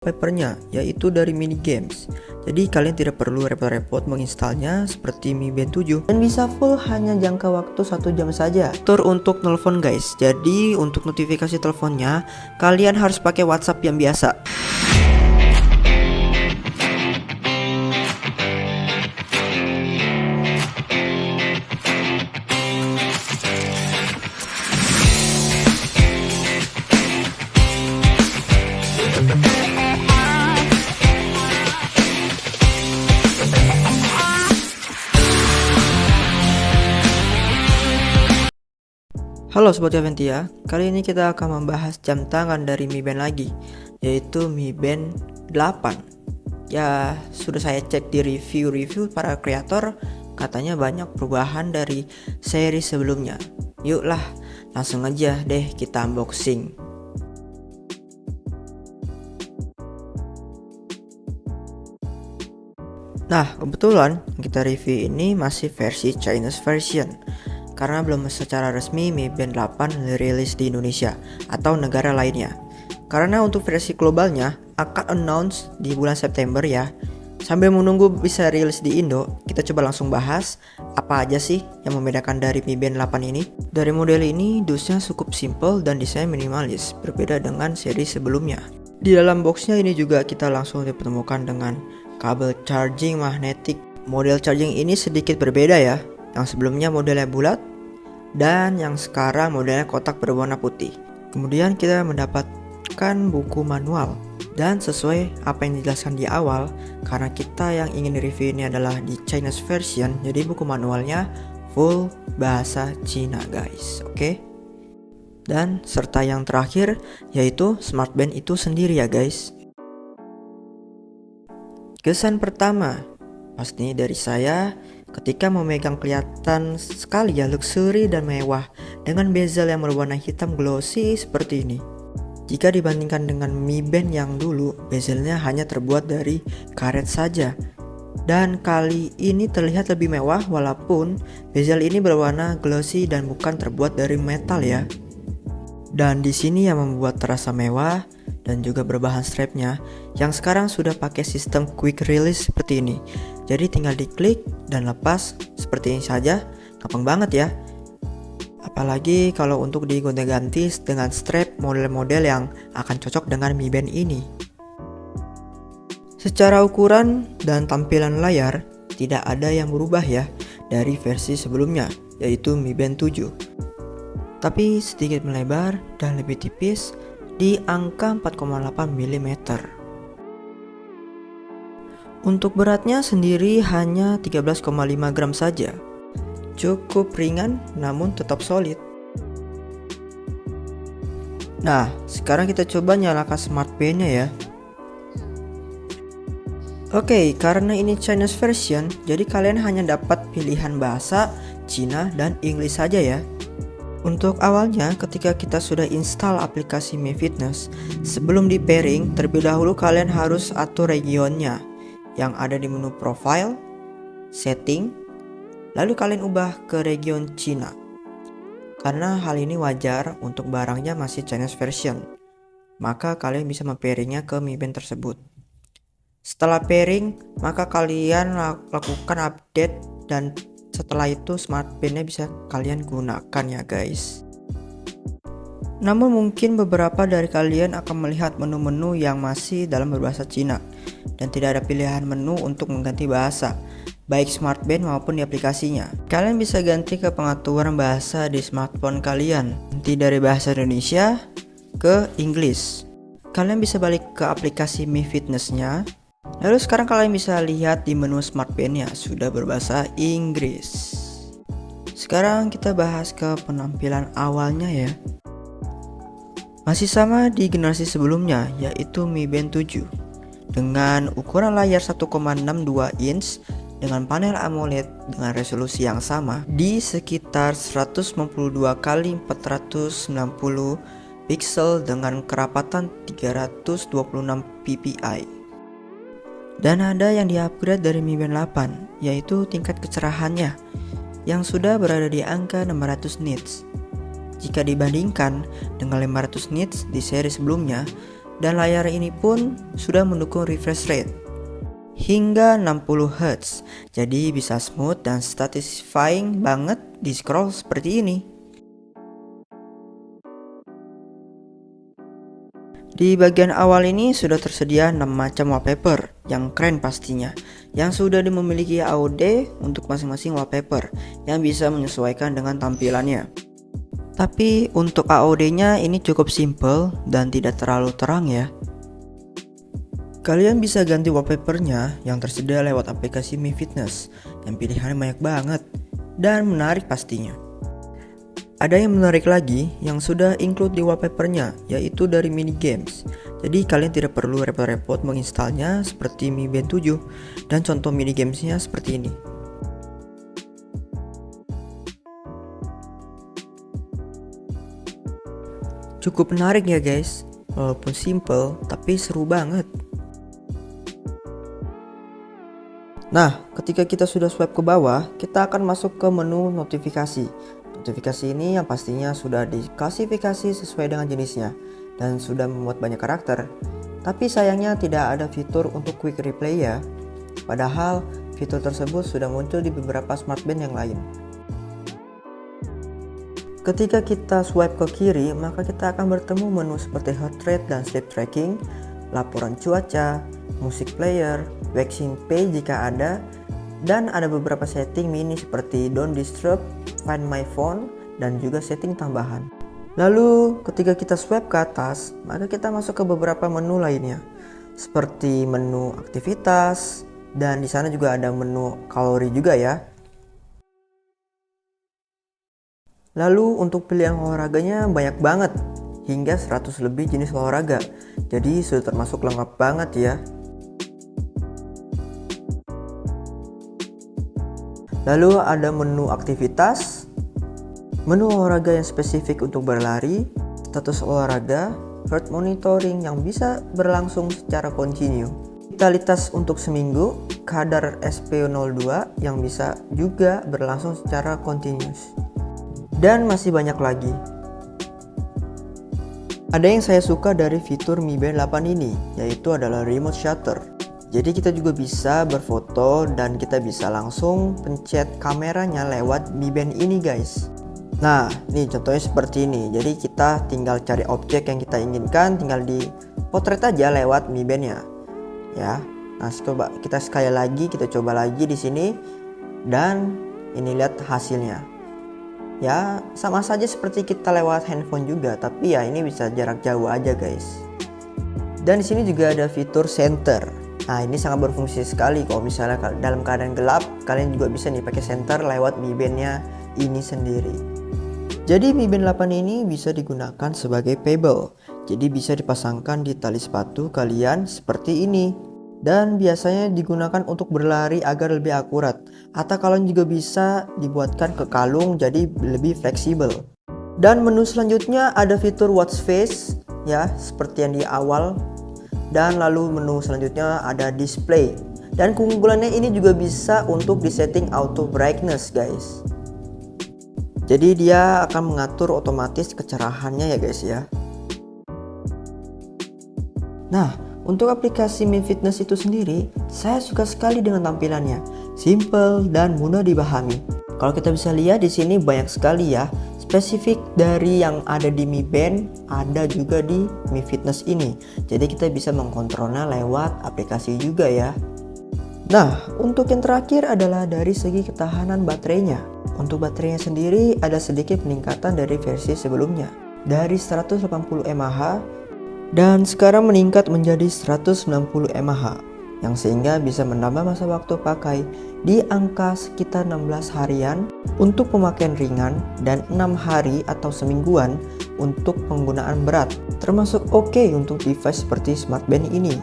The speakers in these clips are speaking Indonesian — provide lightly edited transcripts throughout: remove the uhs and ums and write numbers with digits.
Wallpapernya, yaitu dari mini games. Jadi kalian tidak perlu repot-repot menginstalnya seperti Mi Band 7 dan bisa full hanya jangka waktu 1 jam saja. Tur untuk telepon guys. Jadi untuk notifikasi teleponnya kalian harus pakai WhatsApp yang biasa. Halo Sobat Aventia, kali ini kita akan membahas jam tangan dari Mi Band lagi, yaitu Mi Band 8. Ya, sudah saya cek di review para kreator, katanya banyak perubahan dari seri sebelumnya. Yuklah, langsung aja deh kita unboxing. Nah, kebetulan kita review ini masih versi Chinese version, karena belum secara resmi Mi Band 8 dirilis di Indonesia atau negara lainnya. Karena untuk versi globalnya akan announce di bulan September ya. Sambil menunggu bisa rilis di Indo, kita coba langsung bahas apa aja sih yang membedakan dari Mi Band 8 ini. Dari model ini, dusnya cukup simple dan desain minimalis, berbeda dengan seri sebelumnya. Di dalam boxnya ini juga kita langsung dipertemukan dengan kabel charging magnetik. Model charging ini sedikit berbeda ya. Yang sebelumnya modelnya bulat dan yang sekarang modelnya kotak berwarna putih. Kemudian kita mendapatkan buku manual. Dan sesuai apa yang dijelaskan di awal, karena kita yang ingin review ini adalah di Chinese version, jadi buku manualnya full bahasa Cina guys, oke? Dan serta yang terakhir yaitu Smart Band itu sendiri ya guys. Kesan pertama pasti dari saya, ketika memegang kelihatan sekali ya luxury dan mewah dengan bezel yang berwarna hitam glossy seperti ini. Jika dibandingkan dengan Mi Band yang dulu, bezelnya hanya terbuat dari karet saja. Dan kali ini terlihat lebih mewah walaupun bezel ini berwarna glossy dan bukan terbuat dari metal ya. Dan di sini yang membuat terasa mewah dan juga berbahan strapnya yang sekarang sudah pakai sistem quick release seperti ini. Jadi tinggal diklik dan lepas seperti ini saja, gampang banget ya. Apalagi kalau untuk digonta-ganti dengan strap model-model yang akan cocok dengan Mi Band ini. Secara ukuran dan tampilan layar tidak ada yang berubah ya dari versi sebelumnya, yaitu Mi Band 7. Tapi sedikit melebar dan lebih tipis di angka 4,8 mm. Untuk beratnya sendiri hanya 13,5 gram saja. Cukup ringan namun tetap solid. Nah, sekarang kita coba nyalakan Smart Band-nya ya. Oke, karena ini Chinese version, jadi kalian hanya dapat pilihan bahasa Cina dan Inggris saja ya. Untuk awalnya, ketika kita sudah install aplikasi Mi Fitness, sebelum di pairing, terlebih dahulu kalian harus atur regionnya yang ada di menu profile, setting, lalu kalian ubah ke region Cina. Karena hal ini wajar untuk barangnya masih Chinese version, maka kalian bisa mempairingnya ke Mi Band tersebut. Setelah pairing, maka kalian lakukan update dan setelah itu Smart Band-nya bisa kalian gunakan ya guys. Namun mungkin beberapa dari kalian akan melihat menu-menu yang masih dalam berbahasa Cina dan tidak ada pilihan menu untuk mengganti bahasa, baik Smart Band maupun di aplikasinya. Kalian bisa ganti ke pengaturan bahasa di smartphone kalian, ganti dari bahasa Indonesia ke Inggris. Kalian bisa balik ke aplikasi Mi Fitness-nya. Lalu sekarang kalian bisa lihat di menu Smart Band-nya sudah berbahasa Inggris. Sekarang kita bahas ke penampilan awalnya ya. Masih sama di generasi sebelumnya, yaitu Mi Band 7 dengan ukuran layar 1,62 inch dengan panel AMOLED dengan resolusi yang sama di sekitar 192 x 490 pixel dengan kerapatan 326 ppi. Dan ada yang di-upgrade dari Mi Band 8, yaitu tingkat kecerahannya yang sudah berada di angka 600 nits. Jika dibandingkan dengan 500 nits di seri sebelumnya, Dan layar ini pun sudah mendukung refresh rate hingga 60 Hz. Jadi bisa smooth dan satisfying banget di scroll seperti ini. Di bagian awal ini sudah tersedia 6 macam wallpaper yang keren pastinya, yang sudah memiliki AOD untuk masing-masing wallpaper yang bisa menyesuaikan dengan tampilannya. Tapi untuk AOD-nya ini cukup simple dan tidak terlalu terang ya. Kalian bisa ganti wallpapernya yang tersedia lewat aplikasi Mi Fitness yang pilihannya banyak banget dan menarik pastinya. Ada yang menarik lagi yang sudah include di wallpapernya, yaitu dari mini games. Jadi kalian tidak perlu repot-repot menginstalnya seperti Mi Band 7, dan contoh mini gamesnya seperti ini. Cukup menarik ya guys, walaupun simple tapi seru banget. Nah, ketika kita sudah swipe ke bawah, kita akan masuk ke menu notifikasi. Notifikasi ini yang pastinya sudah diklasifikasi sesuai dengan jenisnya dan sudah memuat banyak karakter. Tapi sayangnya tidak ada fitur untuk quick replay ya. Padahal fitur tersebut sudah muncul di beberapa smartband yang lain. Ketika kita swipe ke kiri, maka kita akan bertemu menu seperti heart rate dan sleep tracking, laporan cuaca, musik player, waxing pay jika ada, dan ada beberapa setting mini seperti don't disturb, find my phone, dan juga setting tambahan. Lalu ketika kita swipe ke atas, maka kita masuk ke beberapa menu lainnya seperti menu aktivitas, dan di sana juga ada menu kalori juga ya. Lalu untuk pilihan olahraganya banyak banget, hingga 100 lebih jenis olahraga. Jadi sudah termasuk lengkap banget ya. Lalu ada menu aktivitas, menu olahraga yang spesifik untuk berlari, status olahraga, heart monitoring yang bisa berlangsung secara kontinu, vitalitas untuk seminggu, kadar SpO2 yang bisa juga berlangsung secara continuous, dan masih banyak lagi. Ada yang saya suka dari fitur Mi Band 8 ini, yaitu adalah remote shutter. Jadi kita juga bisa berfoto dan kita bisa langsung pencet kameranya lewat Mi Band ini guys. Nah, ini contohnya seperti ini. Jadi kita tinggal cari objek yang kita inginkan, tinggal di potret aja lewat Mi Band-nya. Ya. Nah, coba kita sekali lagi, kita coba lagi di sini dan ini lihat hasilnya. Ya, sama saja seperti kita lewat handphone juga, tapi ya ini bisa jarak jauh aja guys. Dan di sini juga ada fitur center. Nah, ini sangat berfungsi sekali kalau misalnya dalam keadaan gelap, kalian juga bisa nih pakai center lewat Mi Band-nya ini sendiri. Jadi Mi Band 8 ini bisa digunakan sebagai pebble. Jadi bisa dipasangkan di tali sepatu kalian seperti ini. Dan biasanya digunakan untuk berlari agar lebih akurat. Atau kalian juga bisa dibuatkan ke kalung jadi lebih fleksibel. Dan menu selanjutnya ada fitur watch face ya, seperti yang di awal. Dan lalu menu selanjutnya ada display. Dan keunggulannya ini juga bisa untuk disetting auto brightness guys. Jadi dia akan mengatur otomatis kecerahannya ya guys ya. Nah, untuk aplikasi Mi Fitness itu sendiri, saya suka sekali dengan tampilannya. Simple dan mudah dipahami. Kalau kita bisa lihat di sini banyak sekali ya spesifik dari yang ada di Mi Band, ada juga di Mi Fitness ini. Jadi kita bisa mengkontrolnya lewat aplikasi juga ya. Nah, untuk yang terakhir adalah dari segi ketahanan baterainya. Untuk baterainya sendiri ada sedikit peningkatan dari versi sebelumnya. Dari 180 mAh dan sekarang meningkat menjadi 190 mAh. Yang sehingga bisa menambah masa waktu pakai di angka sekitar 16 harian untuk pemakaian ringan dan 6 hari atau semingguan untuk penggunaan berat, termasuk oke untuk device seperti smartband ini.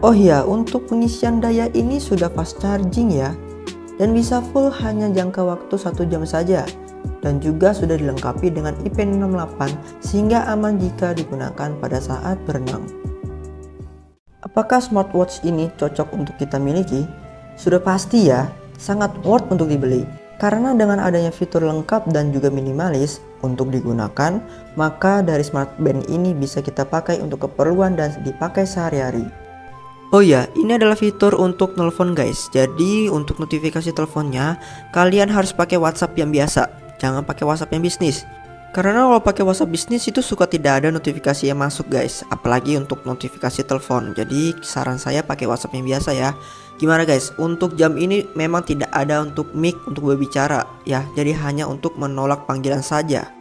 Oh ya, untuk pengisian daya ini sudah fast charging ya, dan bisa full hanya jangka waktu 1 jam saja, dan juga sudah dilengkapi dengan IP68 sehingga aman jika digunakan pada saat berenang. Apakah smartwatch ini cocok untuk kita miliki? Sudah pasti ya, sangat worth untuk dibeli. Karena dengan adanya fitur lengkap dan juga minimalis untuk digunakan, maka dari smartband ini bisa kita pakai untuk keperluan dan dipakai sehari-hari. Oh ya, ini adalah fitur untuk nelpon guys. Jadi untuk notifikasi teleponnya, kalian harus pakai WhatsApp yang biasa, jangan pakai WhatsApp yang bisnis. Karena kalau pakai WhatsApp bisnis itu suka tidak ada notifikasi yang masuk guys, apalagi untuk notifikasi telepon. Jadi saran saya pakai WhatsApp yang biasa ya. Gimana guys? Untuk jam ini memang tidak ada untuk mic untuk berbicara ya. Jadi hanya untuk menolak panggilan saja.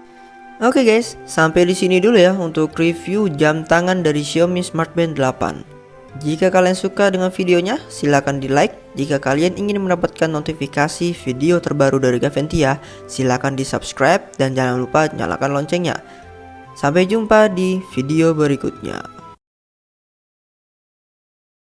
Oke guys, sampai di sini dulu ya untuk review jam tangan dari Xiaomi Smart Band 8. Jika kalian suka dengan videonya, silahkan di like. Jika kalian ingin mendapatkan notifikasi video terbaru dari Gaventia, silahkan di subscribe dan jangan lupa nyalakan loncengnya. Sampai jumpa di video berikutnya.